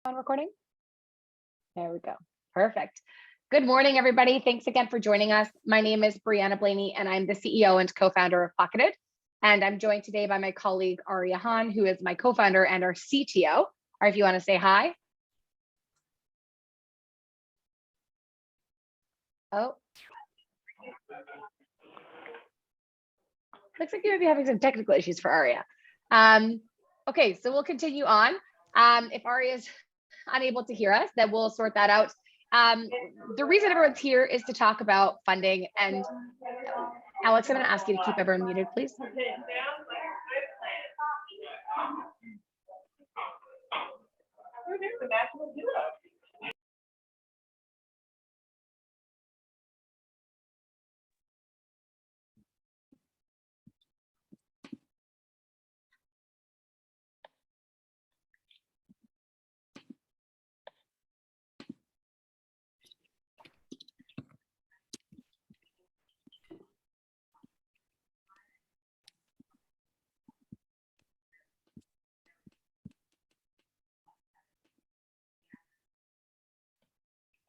On recording? There we go. Perfect. Good morning, everybody. Thanks again for joining us. My name is Brianna Blaney, and I'm the CEO and co-founder of Pocketed. And I'm joined today by my colleague, Arya Han, who is my co-founder and our CTO. Or if you want to say hi. Oh. Looks like you might be having some technical issues for Arya. Okay, so we'll continue on. If Arya is unable to hear us, then we'll sort that out. The reason everyone's here is to talk about funding. And Alex, I'm going to ask you to keep everyone muted, please.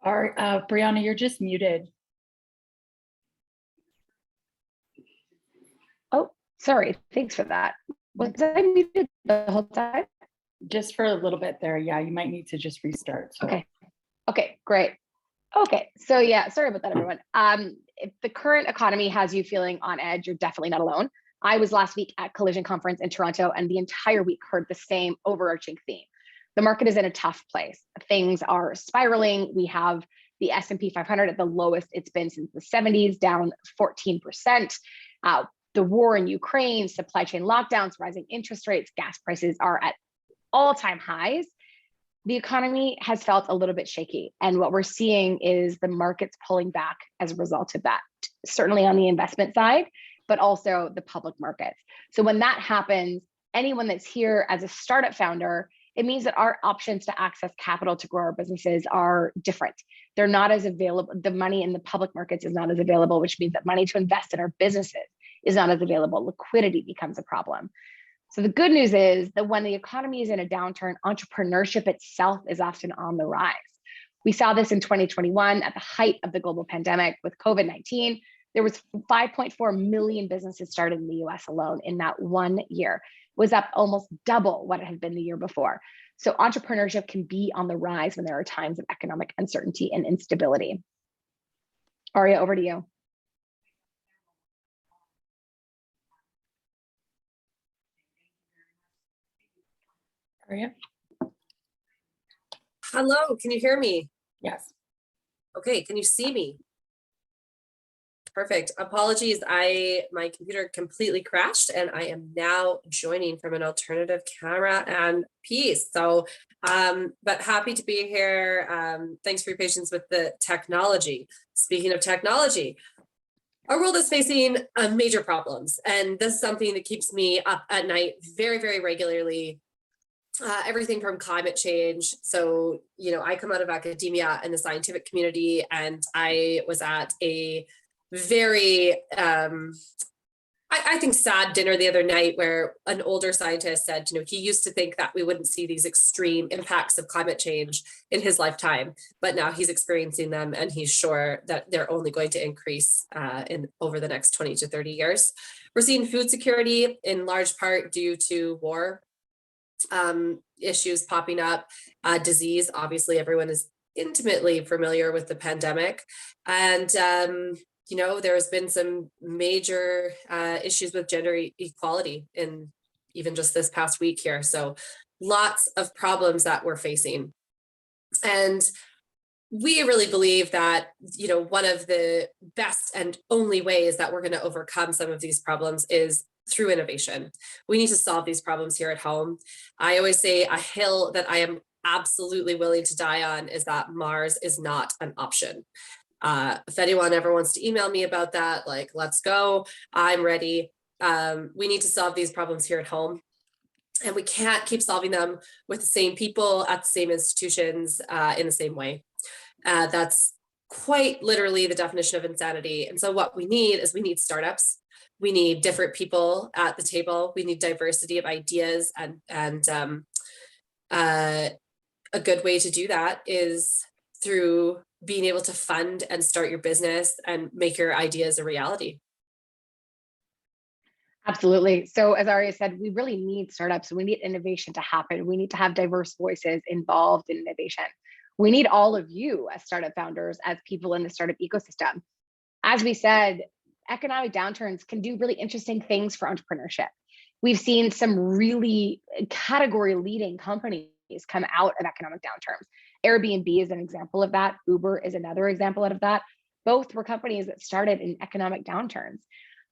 Brianna, you're just muted. Oh, sorry. Thanks for that. Was I muted the whole time? Just for a little bit there. Yeah, you might need to just restart. So. Okay, great. Okay, so yeah, sorry about that, everyone. If the current economy has you feeling on edge, you're definitely not alone. I was last week at Collision Conference in Toronto, and the entire week heard the same overarching theme. The market is in a tough place. Things are spiraling. We have the S&P 500 at the lowest it's been since the 70s, down 14%. The war in Ukraine, supply chain lockdowns, rising interest rates, gas prices are at all-time highs. The economy has felt a little bit shaky. And what we're seeing is the markets pulling back as a result of that, certainly on the investment side, but also the public markets. So when that happens, anyone that's here as a startup founder, it means that our options to access capital to grow our businesses are different. They're not as available. The money in the public markets is not as available, which means that money to invest in our businesses is not as available. Liquidity becomes a problem. So the good news is that when the economy is in a downturn, entrepreneurship itself is often on the rise. We saw this in 2021 at the height of the global pandemic with COVID-19. There was 5.4 million businesses started in the US alone in that 1 year. It was up almost double what it had been the year before. So entrepreneurship can be on the rise when there are times of economic uncertainty and instability. Arya, over to you. Arya? Hello, can you hear me? Yes. Okay, can you see me? Perfect. Apologies, my computer completely crashed and I am now joining from an alternative camera and piece. So, but happy to be here. Thanks for your patience with the technology. Speaking of technology, our world is facing major problems, and this is something that keeps me up at night very, very regularly. Everything from climate change. So, I come out of academia and the scientific community, and I was at a very, I think, sad dinner the other night where an older scientist said, he used to think that we wouldn't see these extreme impacts of climate change in his lifetime, but now he's experiencing them, and he's sure that they're only going to increase over the next 20 to 30 years. We're seeing food security in large part due to war. Issues popping up, disease. Obviously, everyone is intimately familiar with the pandemic. And, there's been some major issues with gender equality in even just this past week here. So lots of problems that we're facing. And we really believe that, one of the best and only ways that we're going to overcome some of these problems is through innovation. We need to solve these problems here at home. I always say a hill that I am absolutely willing to die on is that Mars is not an option. If anyone ever wants to email me about that, let's go. I'm ready. We need to solve these problems here at home. And we can't keep solving them with the same people at the same institutions in the same way. That's quite literally the definition of insanity. And so what we need startups. We need different people at the table. We need diversity of ideas and a good way to do that is through being able to fund and start your business and make your ideas a reality. Absolutely. So as Aria said, we really need startups. We need innovation to happen. We need to have diverse voices involved in innovation. We need all of you as startup founders, as people in the startup ecosystem. As we said, economic downturns can do really interesting things for entrepreneurship. We've seen some really category leading companies come out of economic downturns. Airbnb is an example of that. Uber is another example of that. Both were companies that started in economic downturns.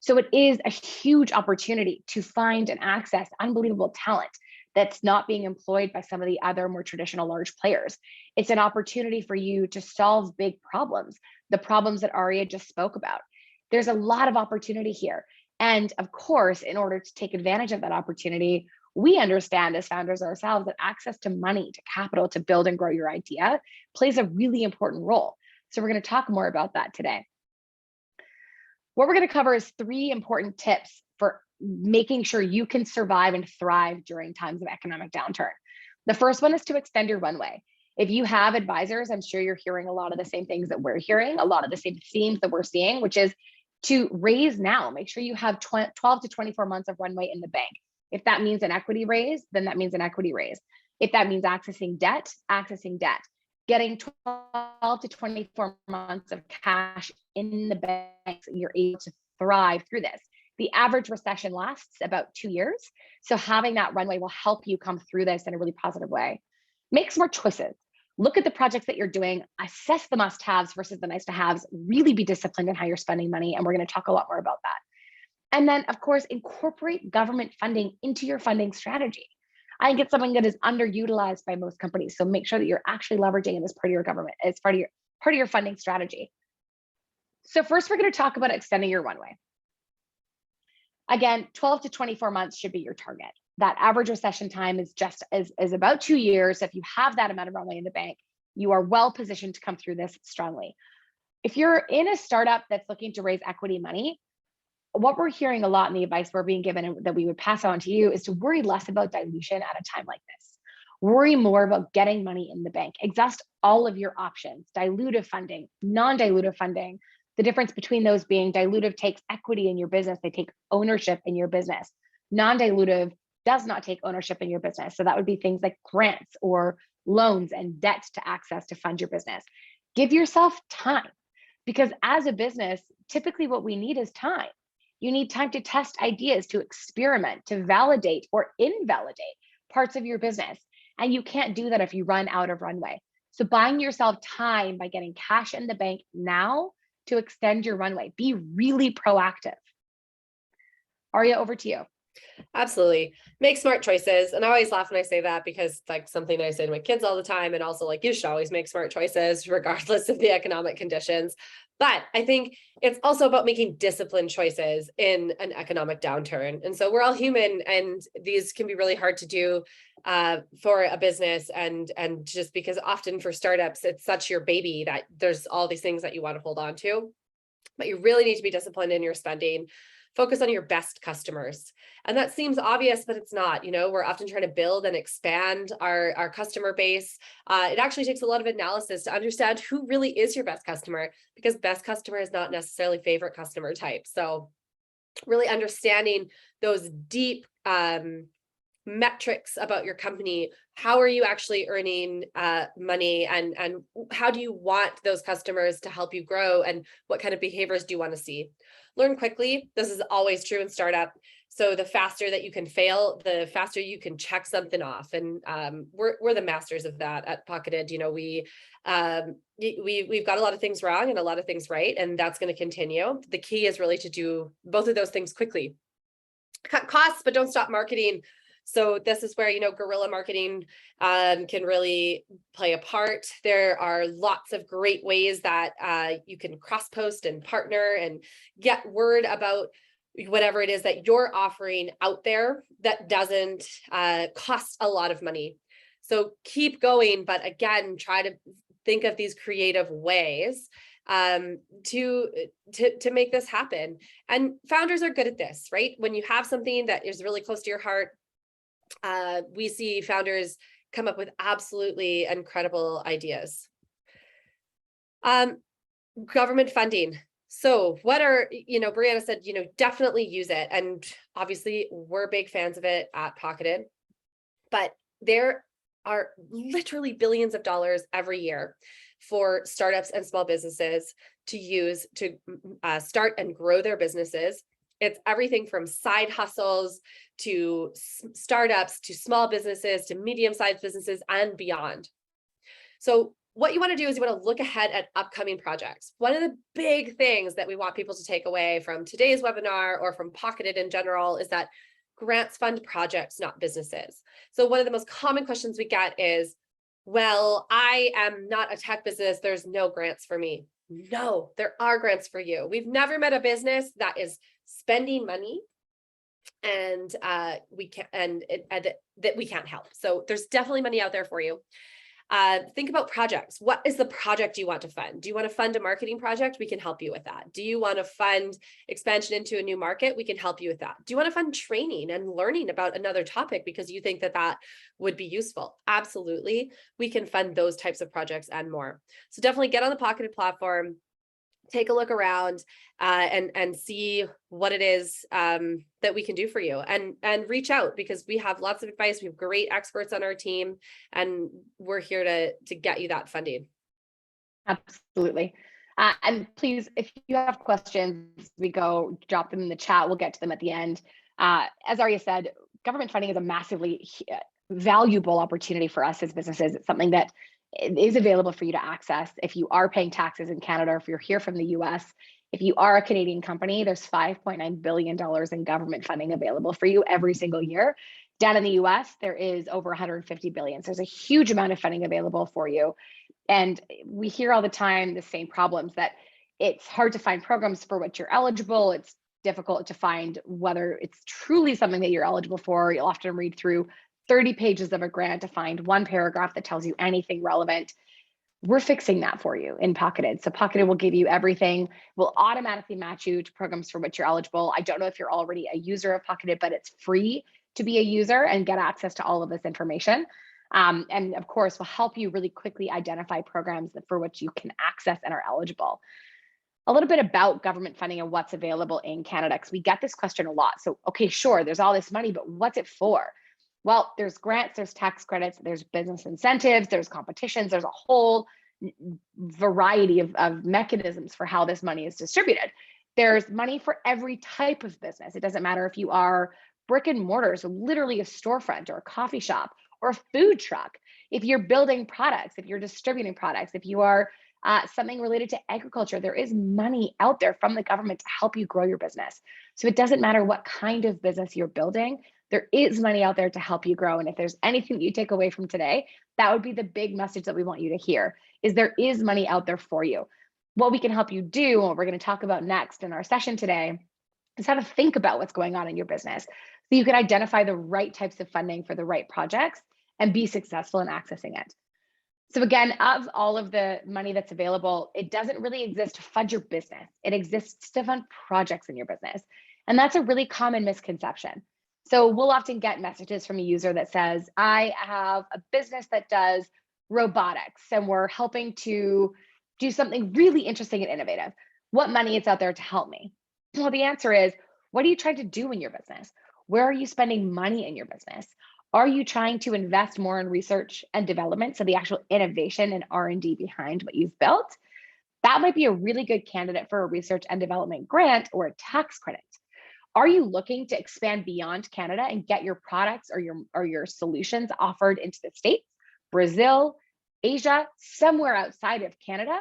So it is a huge opportunity to find and access unbelievable talent that's not being employed by some of the other more traditional large players. It's an opportunity for you to solve big problems, the problems that Aria just spoke about. There's a lot of opportunity here. And of course, in order to take advantage of that opportunity, we understand as founders ourselves that access to money, to capital, to build and grow your idea plays a really important role. So we're going to talk more about that today. What we're going to cover is 3 important tips for making sure you can survive and thrive during times of economic downturn. The first one is to extend your runway. If you have advisors, I'm sure you're hearing a lot of the same things that we're hearing, a lot of the same themes that we're seeing, which is to raise now. Make sure you have 12 to 24 months of runway in the bank. If that means an equity raise, then that means an equity raise. If that means accessing debt, getting 12 to 24 months of cash in the bank, so you're able to thrive through this. The average recession lasts about 2 years. So having that runway will help you come through this in a really positive way. Make smart choices. Look at the projects that you're doing, assess the must-haves versus the nice-to-haves, really be disciplined in how you're spending money. And we're going to talk a lot more about that. And then, of course, incorporate government funding into your funding strategy. I think it's something that is underutilized by most companies. So make sure that you're actually leveraging it as part of your government, as part of your funding strategy. So first, we're going to talk about extending your runway. Again, 12 to 24 months should be your target. That average recession time is about 2 years. So if you have that amount of runway in the bank, you are well positioned to come through this strongly. If you're in a startup that's looking to raise equity money, what we're hearing a lot in the advice we're being given and that we would pass on to you is to worry less about dilution at a time like this. Worry more about getting money in the bank. Exhaust all of your options, dilutive funding, non-dilutive funding. The difference between those being dilutive takes equity in your business, they take ownership in your business. Non-dilutive does not take ownership in your business. So that would be things like grants or loans and debt to access to fund your business. Give yourself time, because as a business, typically what we need is time. You need time to test ideas, to experiment, to validate or invalidate parts of your business. And you can't do that if you run out of runway. So buying yourself time by getting cash in the bank now to extend your runway. Be really proactive. Aria, over to you. Absolutely. Make smart choices. And I always laugh when I say that, because like something I say to my kids all the time, and also like, you should always make smart choices regardless of the economic conditions. But I think it's also about making disciplined choices in an economic downturn. And so we're all human, and these can be really hard to do for a business. And just because often for startups, it's such your baby that there's all these things that you want to hold on to, but you really need to be disciplined in your spending. Focus on your best customers. And that seems obvious, but it's not. You know, we're often trying to build and expand our customer base. It actually takes a lot of analysis to understand who really is your best customer, because best customer is not necessarily favorite customer type. So really understanding those deep metrics about your company. How are you actually earning money, and how do you want those customers to help you grow, and what kind of behaviors do you want to see? Learn quickly. This is always true in startup. So the faster that you can fail, the faster you can check something off. And we're the masters of that at Pocketed. You know, we've got a lot of things wrong and a lot of things right, and that's going to continue. The key is really to do both of those things quickly. Cut costs, but don't stop marketing. So this is where, you know, guerrilla marketing can really play a part. There are lots of great ways that you can cross-post and partner and get word about whatever it is that you're offering out there that doesn't cost a lot of money. So keep going, but again, try to think of these creative ways to make this happen. And founders are good at this, right? When you have something that is really close to your heart, we see founders come up with absolutely incredible ideas. Government funding. So what are, Brianna said, definitely use it. And obviously we're big fans of it at Pocketed, but there are literally billions of dollars every year for startups and small businesses to use to start and grow their businesses. It's everything from side hustles to startups to small businesses to medium-sized businesses and beyond. So what you want to do is you want to look ahead at upcoming projects. One of the big things that we want people to take away from today's webinar or from Pocketed in general is that grants fund projects, not businesses. So one of the most common questions we get is, well, I am not a tech business, there's no grants for me. No, there are grants for you. We've never met a business that is spending money and that we can't help. So there's definitely money out there for you. Think about projects. What is the project you want to fund? Do you want to fund a marketing project? We can help you with that. Do you want to fund expansion into a new market? We can help you with that. Do you want to fund training and learning about another topic because you think that that would be useful? Absolutely. We can fund those types of projects and more. So definitely get on the Pocketed platform, take a look around and see what it is that we can do for you, and reach out, because we have lots of advice. We have great experts on our team, and we're here to get you that funding. Absolutely. And please, if you have questions, drop them in the chat. We'll get to them at the end. As Arya said, government funding is a massively valuable opportunity for us as businesses. It's something that is available for you to access if you are paying taxes in Canada, or if you're here from the US. If you are a Canadian company, there's $5.9 billion in government funding available for you every single year. Down in the US, there is over 150 billion. So there's a huge amount of funding available for you. And we hear all the time the same problems, that it's hard to find programs for which you're eligible. It's difficult to find whether it's truly something that you're eligible for. You'll often read through 30 pages of a grant to find one paragraph that tells you anything relevant. We're fixing that for you in Pocketed. So Pocketed will give you everything. We'll automatically match you to programs for which you're eligible. I don't know if you're already a user of Pocketed, but it's free to be a user and get access to all of this information. And of course, we'll help you really quickly identify programs for which you can access and are eligible. A little bit about government funding and what's available in Canada, because we get this question a lot. So, okay, sure, there's all this money, but what's it for? Well, there's grants, there's tax credits, there's business incentives, there's competitions, there's a whole variety of mechanisms for how this money is distributed. There's money for every type of business. It doesn't matter if you are brick and mortar, so literally a storefront or a coffee shop or a food truck. If you're building products, if you're distributing products, if you are something related to agriculture, there is money out there from the government to help you grow your business. So it doesn't matter what kind of business you're building, there is money out there to help you grow. And if there's anything that you take away from today, that would be the big message that we want you to hear, is there is money out there for you. What we can help you do, and what we're going to talk about next in our session today, is how to think about what's going on in your business so you can identify the right types of funding for the right projects and be successful in accessing it. So again, of all of the money that's available, it doesn't really exist to fund your business. It exists to fund projects in your business. And that's a really common misconception. So we'll often get messages from a user that says, I have a business that does robotics and we're helping to do something really interesting and innovative. What money is out there to help me? Well, the answer is, what are you trying to do in your business? Where are you spending money in your business? Are you trying to invest more in research and development, so the actual innovation and R&D behind what you've built? That might be a really good candidate for a research and development grant or a tax credit. Are you looking to expand beyond Canada and get your products or your solutions offered into the States, Brazil, Asia, somewhere outside of Canada?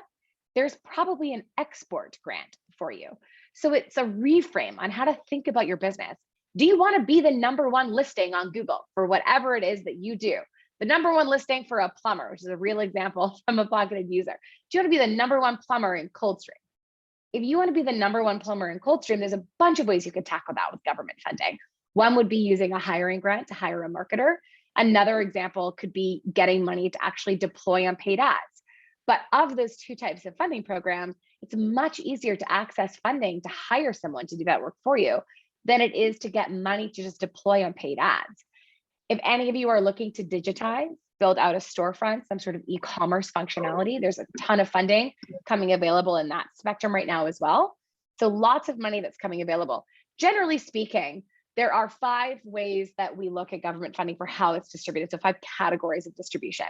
There's probably an export grant for you. So it's a reframe on how to think about your business. Do you want to be the #1 listing on Google for whatever it is that you do? The #1 listing for a plumber, which is a real example from a Pocketed user. Do you want to be the #1 plumber in Coldstream? If you want to be the #1 plumber in Coldstream, there's a bunch of ways you could tackle that with government funding. One would be using a hiring grant to hire a marketer. Another example could be getting money to actually deploy on paid ads. But of those two types of funding programs, it's much easier to access funding to hire someone to do that work for you than it is to get money to just deploy on paid ads. If any of you are looking to digitize build out a storefront, some sort of e-commerce functionality. There's a ton of funding coming available in that spectrum right now as well. So lots of money that's coming available. Generally speaking, there are 5 ways that we look at government funding for how it's distributed. So 5 categories of distribution.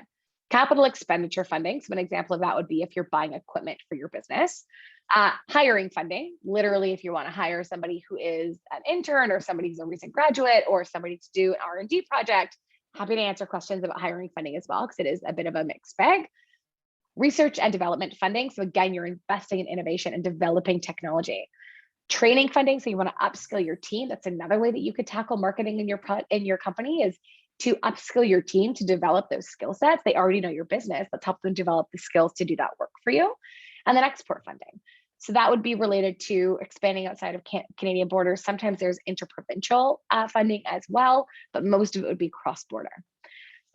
Capital expenditure funding. So an example of that would be if you're buying equipment for your business. Hiring funding, literally if you want to hire somebody who is an intern or somebody who's a recent graduate or somebody to do an R&D project. Happy to answer questions about hiring funding as well, because it is a bit of a mixed bag. Research and development funding. So again, you're investing in innovation and developing technology. Training funding. So you want to upskill your team. That's another way that you could tackle marketing in your company, is to upskill your team to develop those skill sets. They already know your business. Let's help them develop the skills to do that work for you. And then export funding. So that would be related to expanding outside of Canadian borders. Sometimes there's interprovincial funding as well, but most of it would be cross-border.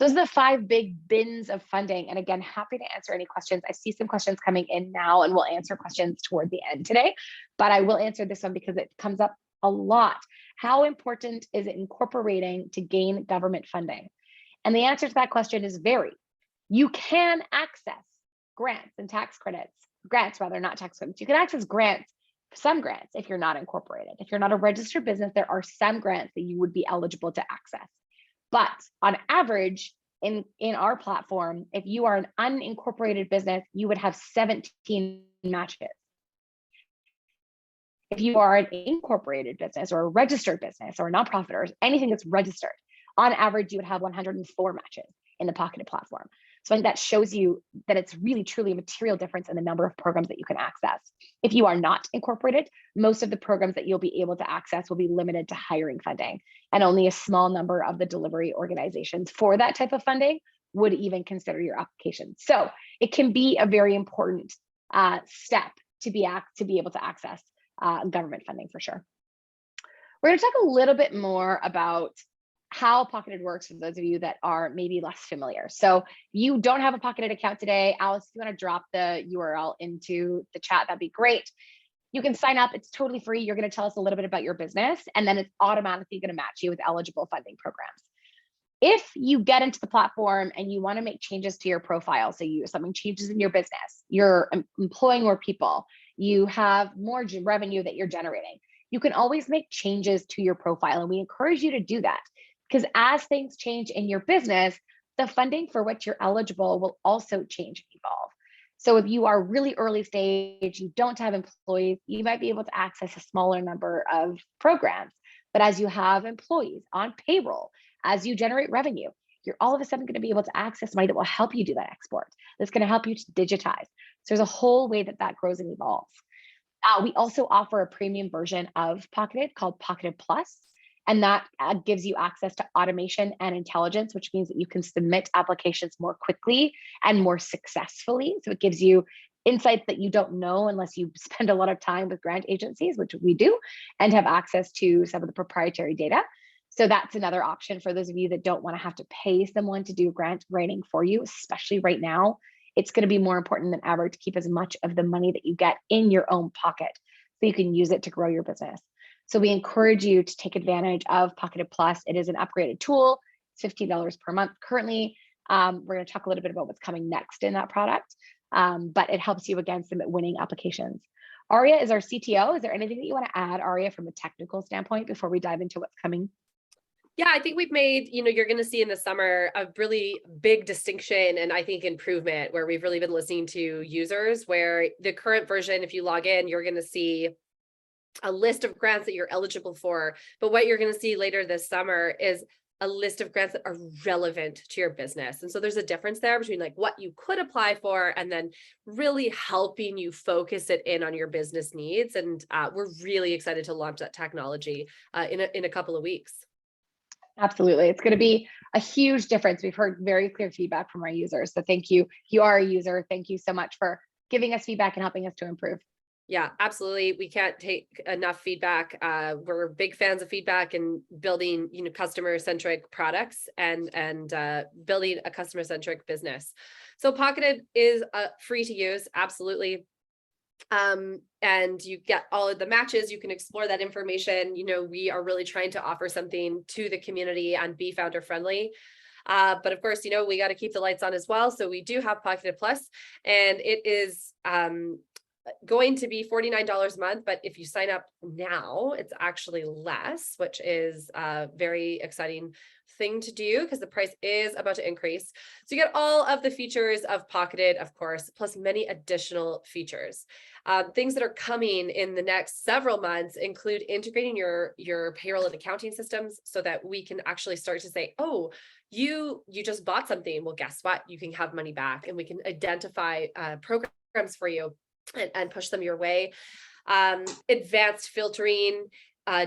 Those are the 5 big bins of funding. And again, happy to answer any questions. I see some questions coming in now, and we'll answer questions toward the end today, but I will answer this one because it comes up a lot. How important is it incorporating to gain government funding? And the answer to that question is very. You can access grants and tax credits, grants rather, not tax credits. You can access grants, some grants if you're not incorporated. If you're not a registered business, there are some grants that you would be eligible to access. But on average, in our platform, if you are an unincorporated business, you would have 17 matches. If you are an incorporated business or a registered business or a nonprofit or anything that's registered, on average, you would have 104 matches in the Pocketed platform. So I think that shows you that it's really, truly a material difference in the number of programs that you can access. If you are not incorporated, most of the programs that you'll be able to access will be limited to hiring funding, and only a small number of the delivery organizations for that type of funding would even consider your application. So it can be a very important step to be able to access government funding for sure. We're going to talk a little bit more about how Pocketed works for those of you that are maybe less familiar. So you don't have a Pocketed account today. Alice, if you want to drop the URL into the chat, that'd be great. You can sign up. It's totally free. You're going to tell us a little bit about your business, and then it's automatically going to match you with eligible funding programs. If you get into the platform and you want to make changes to your profile, so something changes in your business, you're employing more people, you have more revenue that you're generating, you can always make changes to your profile, and we encourage you to do that. Because as things change in your business, the funding for which you're eligible will also change and evolve. So if you are really early stage, you don't have employees, you might be able to access a smaller number of programs. But as you have employees on payroll, as you generate revenue, you're all of a sudden going to be able to access money that will help you do that export. That's going to help you to digitize. So there's a whole way that grows and evolves. We also offer a premium version of Pocketed called Pocketed Plus. And that gives you access to automation and intelligence, which means that you can submit applications more quickly and more successfully. So it gives you insights that you don't know unless you spend a lot of time with grant agencies, which we do, and have access to some of the proprietary data. So that's another option for those of you that don't want to have to pay someone to do grant writing for you, especially right now. It's going to be more important than ever to keep as much of the money that you get in your own pocket so you can use it to grow your business. So we encourage you to take advantage of Pocketed Plus. It is an upgraded tool. It's $15 per month currently. We're going to talk a little bit about what's coming next in that product, but it helps you again submit winning applications. Aria is our CTO. Is there anything that you want to add, Aria, from a technical standpoint before we dive into what's coming? Yeah, I think we've made, you're going to see in the summer a really big distinction and I think improvement where we've really been listening to users, where the current version, if you log in, you're going to see a list of grants that you're eligible for. But what you're going to see later this summer is a list of grants that are relevant to your business. And so there's a difference there between like what you could apply for and then really helping you focus it in on your business needs. And we're really excited to launch that technology in a couple of weeks. Absolutely. It's going to be a huge difference. We've heard very clear feedback from our users. So thank you. You are a user. Thank you so much for giving us feedback and helping us to improve. Yeah, absolutely. We can't take enough feedback. We're big fans of feedback and building, customer-centric products and building a customer-centric business. So Pocketed is free to use, absolutely. And you get all of the matches. You can explore that information. We are really trying to offer something to the community and be founder friendly. But of course, we got to keep the lights on as well. So we do have Pocketed Plus, and it is going to be $49 a month, but if you sign up now, it's actually less, which is a very exciting thing to do because the price is about to increase. So you get all of the features of Pocketed, of course, plus many additional features. Things that are coming in the next several months include integrating your payroll and accounting systems so that we can actually start to say, oh, you just bought something. Well, guess what? You can have money back, and we can identify programs for you and push them your way. Advanced filtering,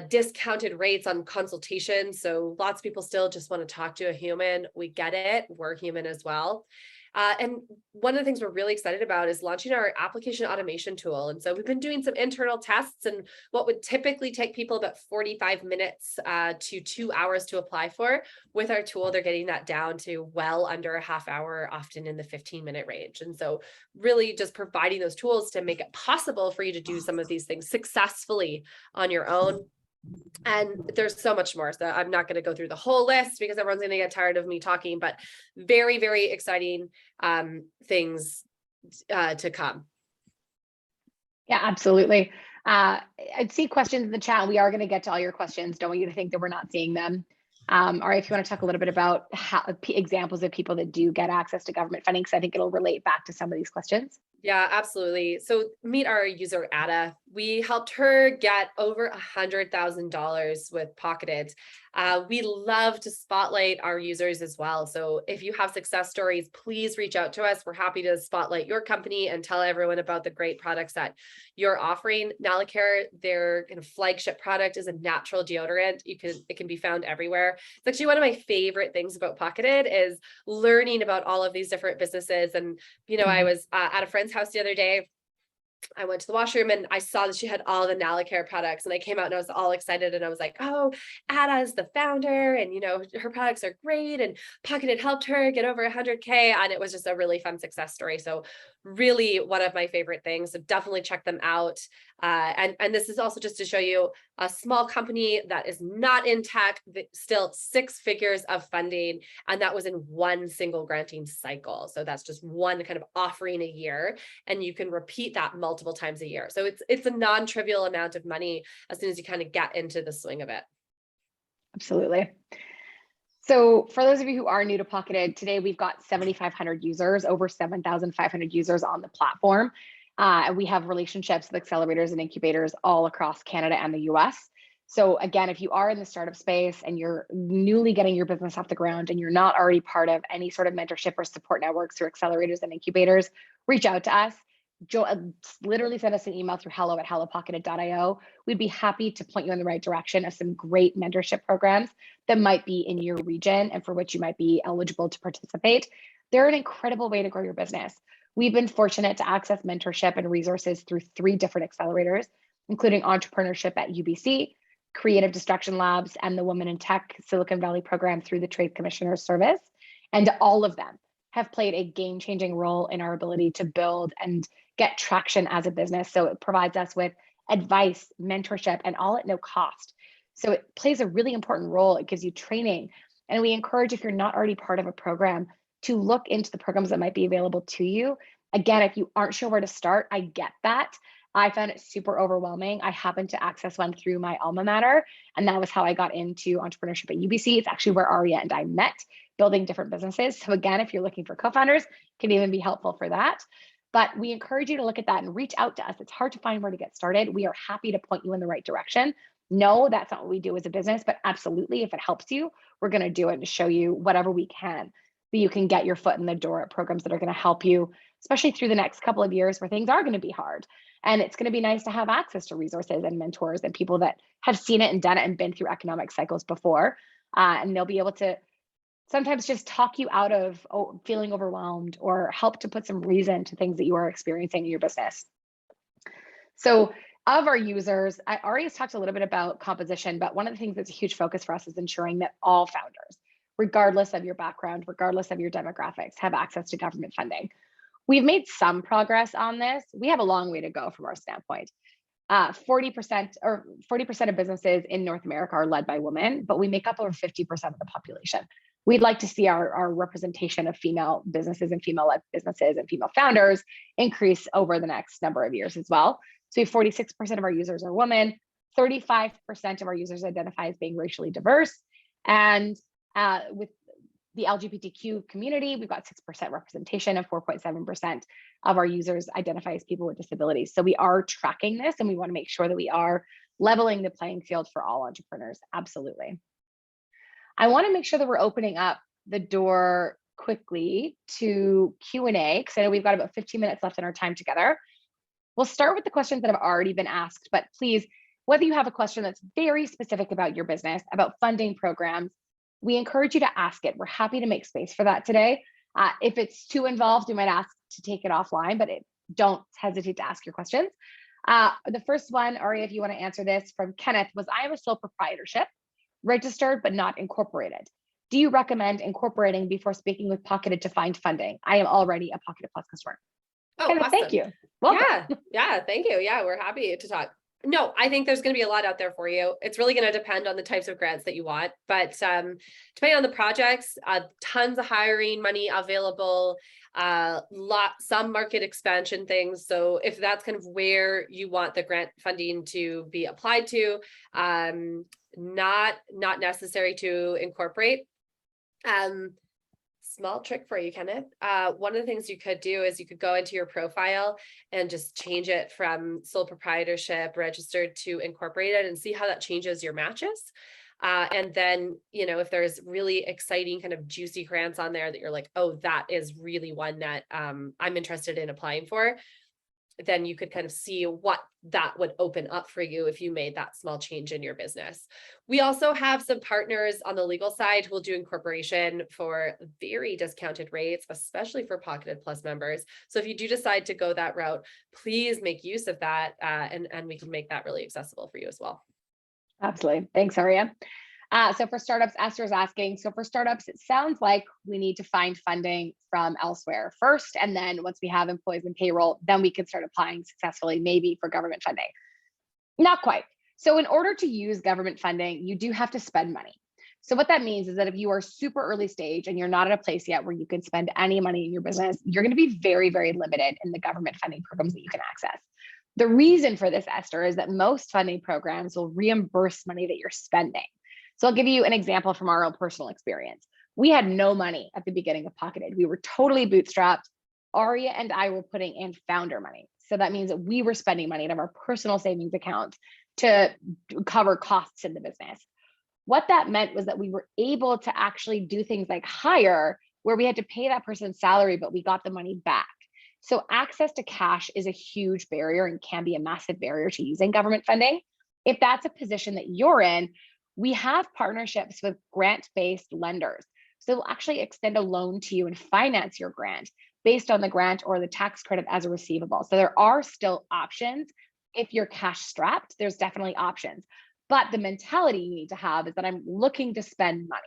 discounted rates on consultations. So lots of people still just want to talk to a human. We get it. We're human as well. And one of the things we're really excited about is launching our application automation tool. And so we've been doing some internal tests, and what would typically take people about 45 minutes to 2 hours to apply for, with our tool, they're getting that down to well under a half hour, often in the 15-minute range. And so really just providing those tools to make it possible for you to do some of these things successfully on your own. And there's so much more. So I'm not going to go through the whole list because everyone's going to get tired of me talking, but very, very exciting things to come. Yeah, absolutely. I see questions in the chat. We are going to get to all your questions. Don't want you to think that we're not seeing them. Or if you want to talk a little bit about examples of people that do get access to government funding, because I think it'll relate back to some of these questions. Yeah, absolutely. So meet our user, Ada. We helped her get over $100,000 with Pocketed. We love to spotlight our users as well. So if you have success stories, please reach out to us. We're happy to spotlight your company and tell everyone about the great products that you're offering. Nalicare, their kind of flagship product, is a natural deodorant. It can be found everywhere. It's actually one of my favorite things about Pocketed is learning about all of these different businesses. And I was at a friend's house the other day. I went to the washroom and I saw that she had all the Nalicare products, and I came out and I was all excited, and I was like, oh, Ada is the founder, and her products are great, and Pocketed helped her get over 100K, and it was just a really fun success story. So really one of my favorite things. So definitely check them out. And this is also just to show you a small company that is not in tech, still 6 figures of funding, and that was in one single granting cycle. So that's just one kind of offering a year, and you can repeat that multiple times a year. So it's a non-trivial amount of money as soon as you kind of get into the swing of it. Absolutely. So for those of you who are new to Pocketed, today we've got 7,500 users, over 7,500 users on the platform. And we have relationships with accelerators and incubators all across Canada and the US. So again, if you are in the startup space and you're newly getting your business off the ground and you're not already part of any sort of mentorship or support networks through accelerators and incubators, reach out to us. Literally send us an email through hello@hellopocketed.io. We'd be happy to point you in the right direction of some great mentorship programs that might be in your region and for which you might be eligible to participate. They're an incredible way to grow your business. We've been fortunate to access mentorship and resources through 3 different accelerators, including entrepreneurship at UBC, Creative Destruction Labs, and the Women in Tech Silicon Valley program through the Trade Commissioner's Service. And all of them have played a game-changing role in our ability to build and get traction as a business. So it provides us with advice, mentorship, and all at no cost. So it plays a really important role. It gives you training. And we encourage, if you're not already part of a program, to look into the programs that might be available to you. Again, if you aren't sure where to start, I get that. I found it super overwhelming. I happened to access one through my alma mater, and that was how I got into entrepreneurship at UBC. It's actually where Aria and I met, building different businesses. So again, if you're looking for co-founders, can even be helpful for that. But we encourage you to look at that and reach out to us. It's hard to find where to get started. We are happy to point you in the right direction. No, that's not what we do as a business, but absolutely, if it helps you, we're going to do it to show you whatever we can, that you can get your foot in the door at programs that are going to help you, especially through the next couple of years where things are going to be hard. And it's going to be nice to have access to resources and mentors and people that have seen it and done it and been through economic cycles before. And they'll be able to sometimes just talk you out of feeling overwhelmed or help to put some reason to things that you are experiencing in your business. So of our users, I already talked a little bit about composition, but one of the things that's a huge focus for us is ensuring that all founders, regardless of your background, regardless of your demographics, have access to government funding. We've made some progress on this. We have a long way to go from our standpoint. 40% of businesses in North America are led by women, but we make up over 50% of the population. we'd like to see our representation of female businesses and female-led businesses and female founders increase over the next number of years as well. So 46% of our users are women, 35% of our users identify as being racially diverse. And with the LGBTQ community, we've got 6% representation, and 4.7% of our users identify as people with disabilities. So we are tracking this, and we want to make sure that we are leveling the playing field for all entrepreneurs. Absolutely. I want to make sure that we're opening up the door quickly to Q&A, because I know we've got about 15 minutes left in our time together. We'll start with the questions that have already been asked, but please, whether you have a question that's very specific about your business, about funding programs, we encourage you to ask it. We're happy to make space for that today. If it's too involved, we might ask to take it offline, but don't hesitate to ask your questions. The first one, Aria, if you want to answer this, from Kenneth, was I am a sole proprietorship, registered but not incorporated. Do you recommend incorporating before speaking with Pocketed to find funding? I am already a Pocketed Plus customer. Oh, Kenneth, awesome. thank you. Welcome. Yeah, thank you. Yeah, we're happy to talk. No, I think there's going to be a lot out there for you. It's really going to depend on the types of grants that you want, but depending on the projects, tons of hiring money available, some market expansion things. So if that's kind of where you want the grant funding to be applied to, not necessary to incorporate. Small trick for you, Kenneth. One of the things you could do is you could go into your profile and just change it from sole proprietorship registered to incorporated and see how that changes your matches. And then, if there's really exciting kind of juicy grants on there that you're like, oh, that is really one that I'm interested in applying for, then you could kind of see what that would open up for you if you made that small change in your business. We also have some partners on the legal side who will do incorporation for very discounted rates, especially for Pocketed Plus members. So if you do decide to go that route, please make use of that, and we can make that really accessible for you as well. Absolutely. Thanks, Aria. So for startups, Esther is asking, so for startups, it sounds like we need to find funding from elsewhere first. And then once we have employees and payroll, then we can start applying successfully, maybe for government funding. Not quite. So in order to use government funding, you do have to spend money. So what that means is that if you are super early stage and you're not at a place yet where you can spend any money in your business, you're going to be very, very limited in the government funding programs that you can access. The reason for this, Esther, is that most funding programs will reimburse money that you're spending. So I'll give you an example from our own personal experience. We had no money at the beginning of Pocketed. We were totally bootstrapped. Aria and I were putting in founder money. So that means that we were spending money out of our personal savings account to cover costs in the business. What that meant was that we were able to actually do things like hire, where we had to pay that person's salary, but we got the money back. So access to cash is a huge barrier and can be a massive barrier to using government funding. If that's a position that you're in, we have partnerships with grant-based lenders. So they'll actually extend a loan to you and finance your grant based on the grant or the tax credit as a receivable. So there are still options. If you're cash strapped, there's definitely options. But the mentality you need to have is that I'm looking to spend money.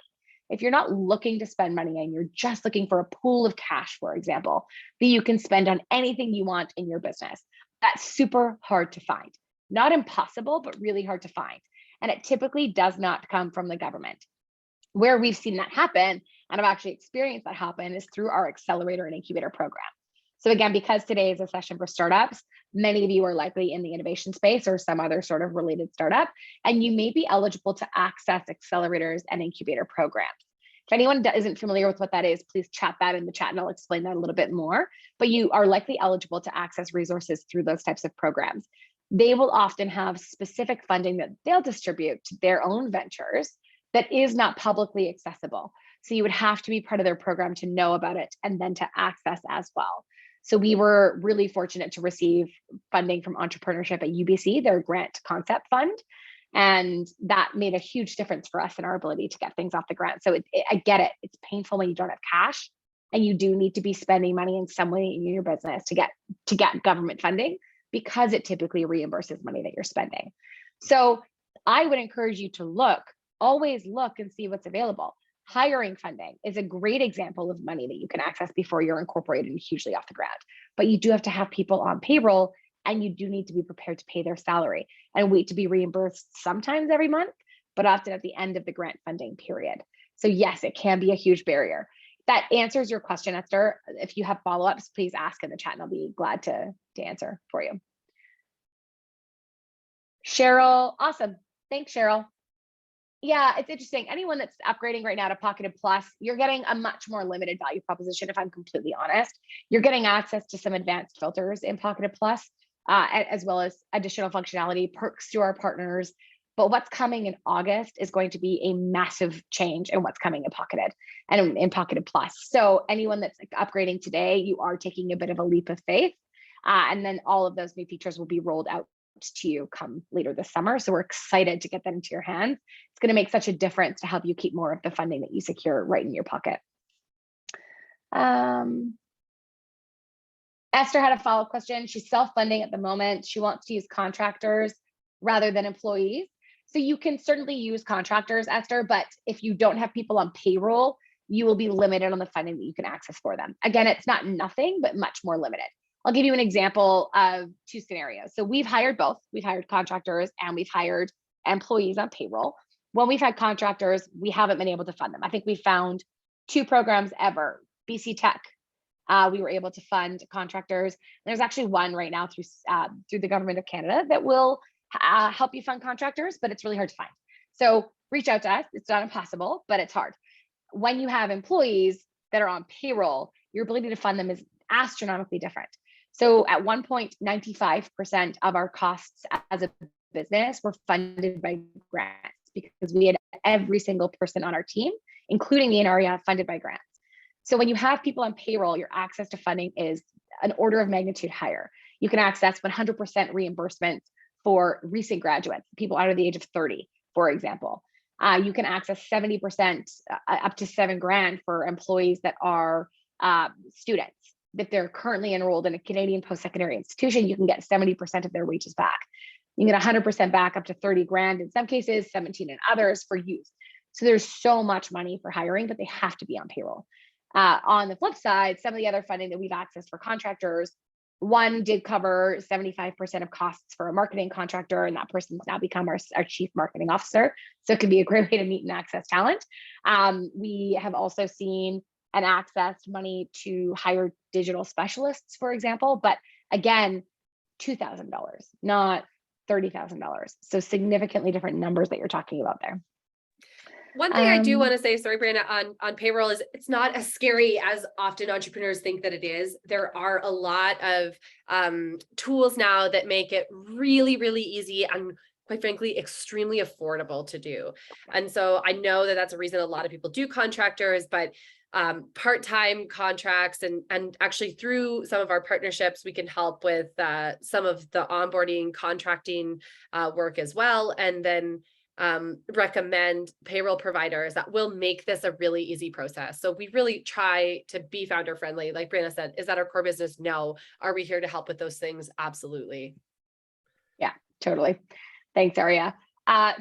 If you're not looking to spend money and you're just looking for a pool of cash, for example, that you can spend on anything you want in your business, that's super hard to find. Not impossible, but really hard to find. And it typically does not come from the government. Where we've seen that happen, and I've actually experienced that happen, is through our accelerator and incubator program. So again, because today is a session for startups, many of you are likely in the innovation space or some other sort of related startup, and you may be eligible to access accelerators and incubator programs. If anyone isn't familiar with what that is, please chat that in the chat and I'll explain that a little bit more. But you are likely eligible to access resources through those types of programs. They will often have specific funding that they'll distribute to their own ventures that is not publicly accessible. So you would have to be part of their program to know about it and then to access as well. So we were really fortunate to receive funding from Entrepreneurship at UBC, their grant concept fund. And that made a huge difference for us in our ability to get things off the ground. So I get it. It's painful when you don't have cash and you do need to be spending money in some way in your business to get government funding, because it typically reimburses money that you're spending. So I would encourage you to always look and see what's available. Hiring funding is a great example of money that you can access before you're incorporated and hugely off the ground. But you do have to have people on payroll and you do need to be prepared to pay their salary and wait to be reimbursed sometimes every month, but often at the end of the grant funding period. So yes, it can be a huge barrier. That answers your question, Esther. If you have follow-ups, please ask in the chat and I'll be glad to answer for you. Cheryl, awesome. Thanks, Cheryl. Yeah, it's interesting. Anyone that's upgrading right now to Pocketed Plus, you're getting a much more limited value proposition, if I'm completely honest. You're getting access to some advanced filters in Pocketed Plus, as well as additional functionality, perks to our partners. But what's coming in August is going to be a massive change in what's coming in Pocketed and in Pocketed Plus. So anyone that's upgrading today, you are taking a bit of a leap of faith. And then all of those new features will be rolled out to you come later this summer. So we're excited to get that into your hands. It's going to make such a difference to help you keep more of the funding that you secure right in your pocket. Esther had a follow-up question. She's self-funding at the moment. She wants to use contractors rather than employees. So you can certainly use contractors, Esther, but if you don't have people on payroll, you will be limited on the funding that you can access for them. Again, it's not nothing, but much more limited. I'll give you an example of two scenarios. So we've hired both. We've hired contractors and we've hired employees on payroll. When we've had contractors, we haven't been able to fund them. I think we found 2 programs ever. BC Tech, we were able to fund contractors. There's actually one right now through the government of Canada that will help you fund contractors, but it's really hard to find. So reach out to us. It's not impossible, but it's hard. When you have employees that are on payroll, your ability to fund them is astronomically different. So at one point, 95% of our costs as a business were funded by grants because we had every single person on our team, including me and Aria, funded by grants. So when you have people on payroll, your access to funding is an order of magnitude higher. You can access 100% reimbursement for recent graduates, people under the age of 30, for example. You can access 70%, up to $7,000 for employees that are students. If they're currently enrolled in a Canadian post-secondary institution, you can get 70% of their wages back. You can get 100% back up to 30 grand in some cases, 17 in others for youth. So there's so much money for hiring, but they have to be on payroll. On the flip side, some of the other funding that we've accessed for contractors, one did cover 75% of costs for a marketing contractor, and that person's now become our chief marketing officer. So it can be a great way to meet and access talent. We have also seen and accessed money to hire digital specialists, for example, but again, $2,000, not $30,000. So significantly different numbers that you're talking about there. One thing I do want to say, sorry, Brianna, on payroll is it's not as scary as often entrepreneurs think that it is. There are a lot of tools now that make it really, really easy and quite frankly, extremely affordable to do. And so I know that that's a reason a lot of people do contractors, but part-time contracts and actually through some of our partnerships, we can help with some of the onboarding contracting work as well. And then recommend payroll providers that will make this a really easy process. So we really try to be founder friendly. Like Brianna said, is that our core business? No. Are we here to help with those things? Absolutely. Yeah, totally. Thanks, Aria.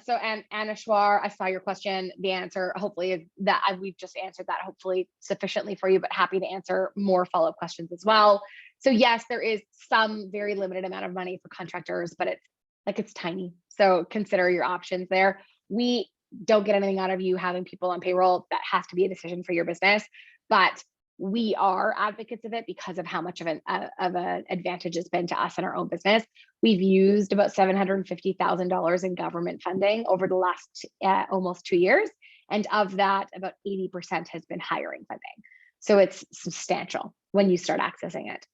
So Anashwar, I saw your question. The answer, hopefully, that we've just answered that hopefully sufficiently for you, but happy to answer more follow-up questions as well. So yes, there is some very limited amount of money for contractors, but it's tiny. So consider your options there. We don't get anything out of you having people on payroll. That has to be a decision for your business, but we are advocates of it because of how much of an advantage it's been to us in our own business. We've used about $750,000 in government funding over the last almost 2 years. And of that, about 80% has been hiring funding. So it's substantial when you start accessing it.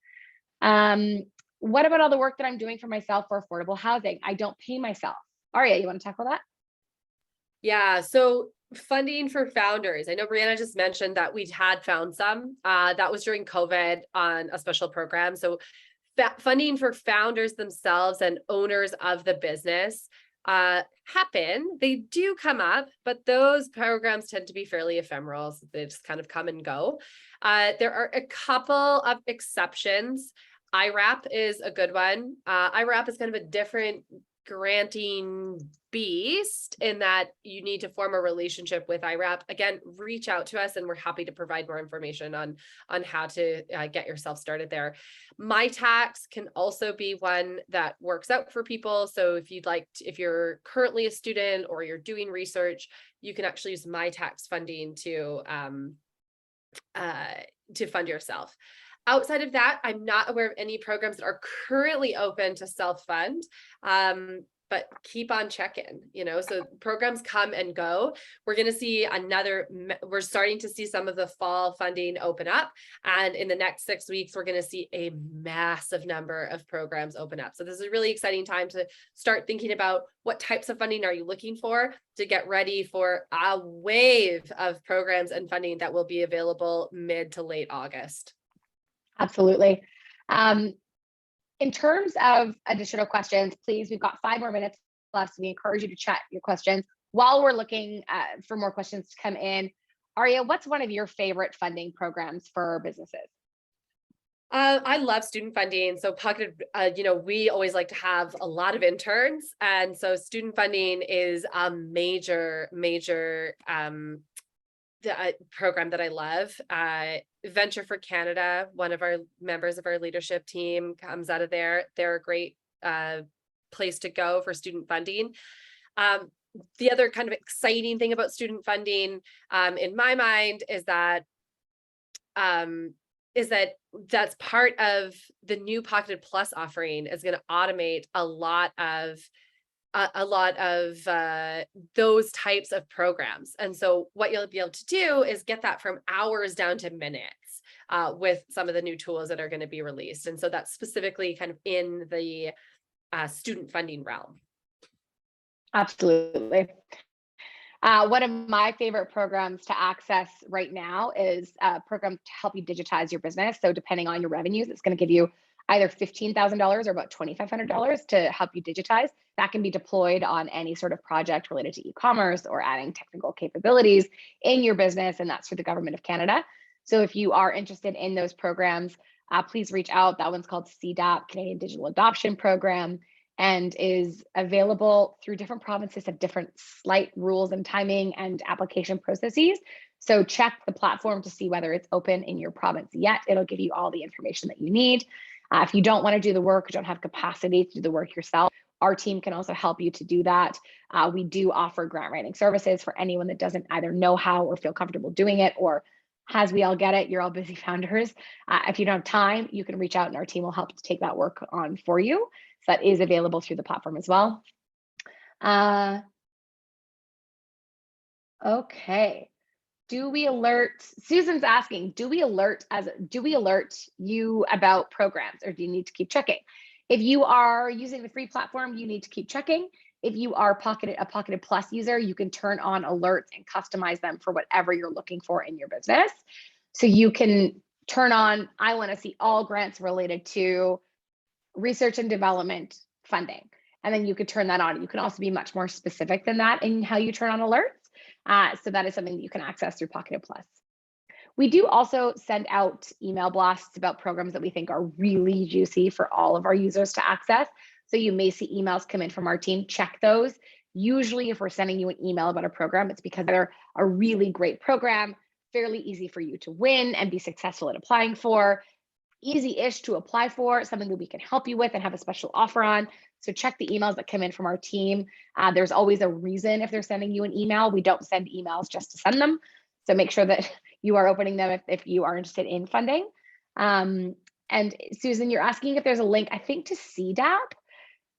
What about all the work that I'm doing for myself for affordable housing? I don't pay myself. Aria, you want to talk about that? Yeah, so funding for founders. I know Brianna just mentioned that we had found some. That was during COVID on a special program. So funding for founders themselves and owners of the business happen. They do come up, but those programs tend to be fairly ephemeral. So they just kind of come and go. There are a couple of exceptions. IRAP is a good one. IRAP is kind of a different granting beast in that you need to form a relationship with IRAP. Again, reach out to us and we're happy to provide more information on how to get yourself started there. My Tax can also be one that works out for people. So if you'd like if you're currently a student or you're doing research, you can actually use My Tax funding to fund yourself. Outside of that, I'm not aware of any programs that are currently open to self-fund, but keep on checking, so programs come and go. We're going to see we're starting to see some of the fall funding open up. And in the next 6 weeks, we're going to see a massive number of programs open up. So this is a really exciting time to start thinking about what types of funding are you looking for to get ready for a wave of programs and funding that will be available mid to late August. Absolutely. In terms of additional questions, please, we've got 5 more minutes left. So we encourage you to chat your questions while we're looking for more questions to come in. Aria, what's one of your favorite funding programs for businesses? I love student funding. So pocketed, we always like to have a lot of interns. And so student funding is a major program that I love. Venture for Canada, one of our members of our leadership team comes out of there. They're a great place to go for student funding. The other kind of exciting thing about student funding, in my mind, is that that's part of the new Pocketed Plus offering is going to automate a lot of those types of programs. And so what you'll be able to do is get that from hours down to minutes with some of the new tools that are going to be released. And so that's specifically kind of in the student funding realm. Absolutely. One of my favorite programs to access right now is a program to help you digitize your business. So depending on your revenues, it's going to give you either $15,000 or about $2,500 to help you digitize. That can be deployed on any sort of project related to e-commerce or adding technical capabilities in your business, and that's through the Government of Canada. So if you are interested in those programs, please reach out. That one's called CDAP, Canadian Digital Adoption Program, and is available through different provinces, have different slight rules and timing and application processes. So check the platform to see whether it's open in your province yet. It'll give you all the information that you need. If you don't want to do the work, don't have capacity to do the work yourself, our team can also help you to do that. We do offer grant writing services for anyone that doesn't either know how or feel comfortable doing it, or as we all get it, you're all busy founders. If you don't have time, you can reach out and our team will help to take that work on for you. So that is available through the platform as well. Okay. Susan's asking, do we alert you about programs, or do you need to keep checking? If you are using the free platform, you need to keep checking. If you are a Pocketed Plus user, you can turn on alerts and customize them for whatever you're looking for in your business. So you can turn on, I want to see all grants related to research and development funding. And then you could turn that on. You can also be much more specific than that in how you turn on alerts. So that is something that you can access through Pocketed Plus. We do also send out email blasts about programs that we think are really juicy for all of our users to access. So you may see emails come in from our team. Check those. Usually if we're sending you an email about a program, it's because they're a really great program, fairly easy for you to win and be successful at applying for, easy-ish to apply for, something that we can help you with and have a special offer on. So check the emails that come in from our team. There's always a reason if they're sending you an email. We don't send emails just to send them. So make sure that you are opening them if you are interested in funding. And Susan, you're asking if there's a link, I think, to CDAP.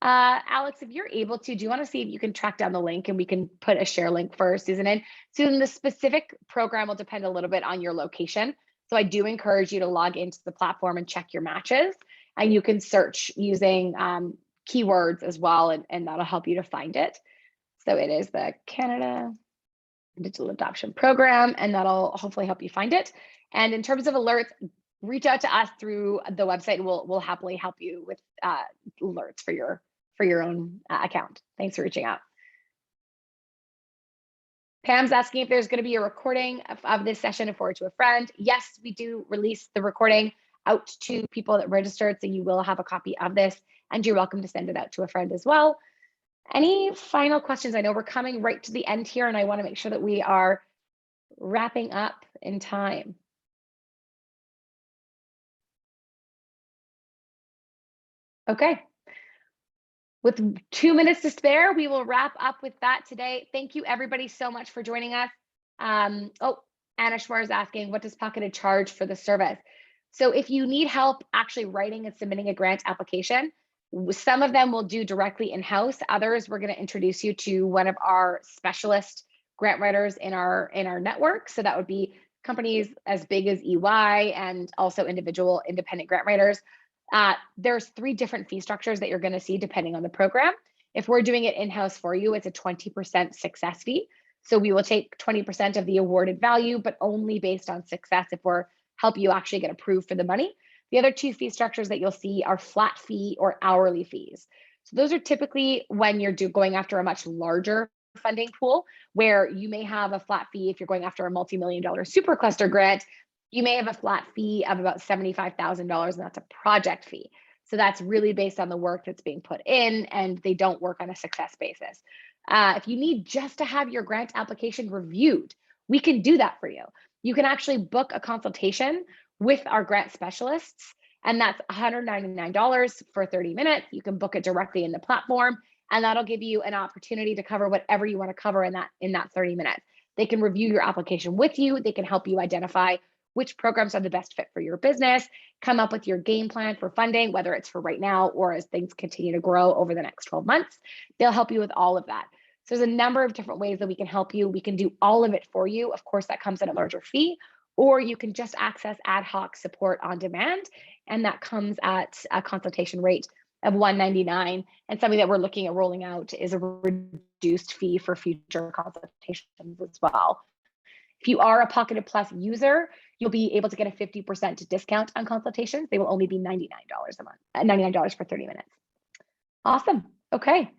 Alex, if you're able to, do you want to see if you can track down the link and we can put a share link for Susan in? Susan, the specific program will depend a little bit on your location. So I do encourage you to log into the platform and check your matches, and you can search using keywords as well, and that'll help you to find it. So it is the Canada Digital Adoption Program, and that'll hopefully help you find it. And in terms of alerts, reach out to us through the website. We'll happily help you with alerts for your own account. Thanks for reaching out. Pam's asking if there's going to be a recording of this session and forward to a friend. Yes, we do release the recording out to people that registered, so you will have a copy of this, and you're welcome to send it out to a friend as well. Any final questions? I know we're coming right to the end here, and I want to make sure that we are wrapping up in time. Okay. With 2 minutes to spare, we will wrap up with that today. Thank you everybody so much for joining us. Oh, Anna Schwar is asking, what does Pocketed charge for the service? So if you need help actually writing and submitting a grant application, some of them we'll do directly in-house. Others, we're going to introduce you to one of our specialist grant writers in our network. So that would be companies as big as EY and also individual independent grant writers. There's 3 different fee structures that you're going to see depending on the program. If we're doing it in-house for you, it's a 20% success fee. So we will take 20% of the awarded value, but only based on success if we're help you actually get approved for the money. The other 2 fee structures that you'll see are flat fee or hourly fees. So those are typically when you're going after a much larger funding pool, where you may have a flat fee if you're going after a multi-million-dollar supercluster grant. You may have a flat fee of about $75,000, and that's a project fee. So that's really based on the work that's being put in, and they don't work on a success basis. If you need just to have your grant application reviewed, we can do that for you. You can actually book a consultation with our grant specialists, and that's $199 for 30 minutes. You can book it directly in the platform, and that'll give you an opportunity to cover whatever you want to cover in that 30 minutes. They can review your application with you. They can help you identify which programs are the best fit for your business, come up with your game plan for funding, whether it's for right now or as things continue to grow over the next 12 months. They'll help you with all of that. So there's a number of different ways that we can help you. We can do all of it for you. Of course, that comes at a larger fee, or you can just access ad hoc support on demand, and that comes at a consultation rate of $199. And something that we're looking at rolling out is a reduced fee for future consultations as well. If you are a Pocketed Plus user, you'll be able to get a 50% discount on consultations. They will only be $99 a month, $99 for 30 minutes. Awesome. Okay.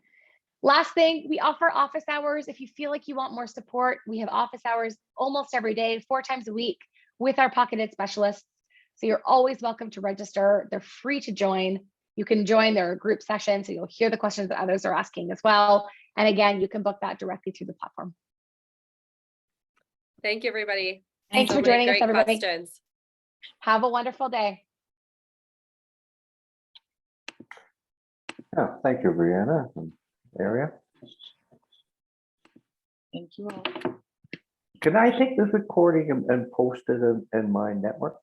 Last thing, we offer office hours. If you feel like you want more support, we have office hours almost every day, 4 times a week with our Pocketed specialists. So you're always welcome to register. They're free to join. You can join their group session, so you'll hear the questions that others are asking as well. And again, you can book that directly through the platform. Thank you, everybody. Thanks for joining us, everybody. Questions. Have a wonderful day. Yeah, thank you, Brianna and Aria. Thank you all. Can I take this recording and post it in my network?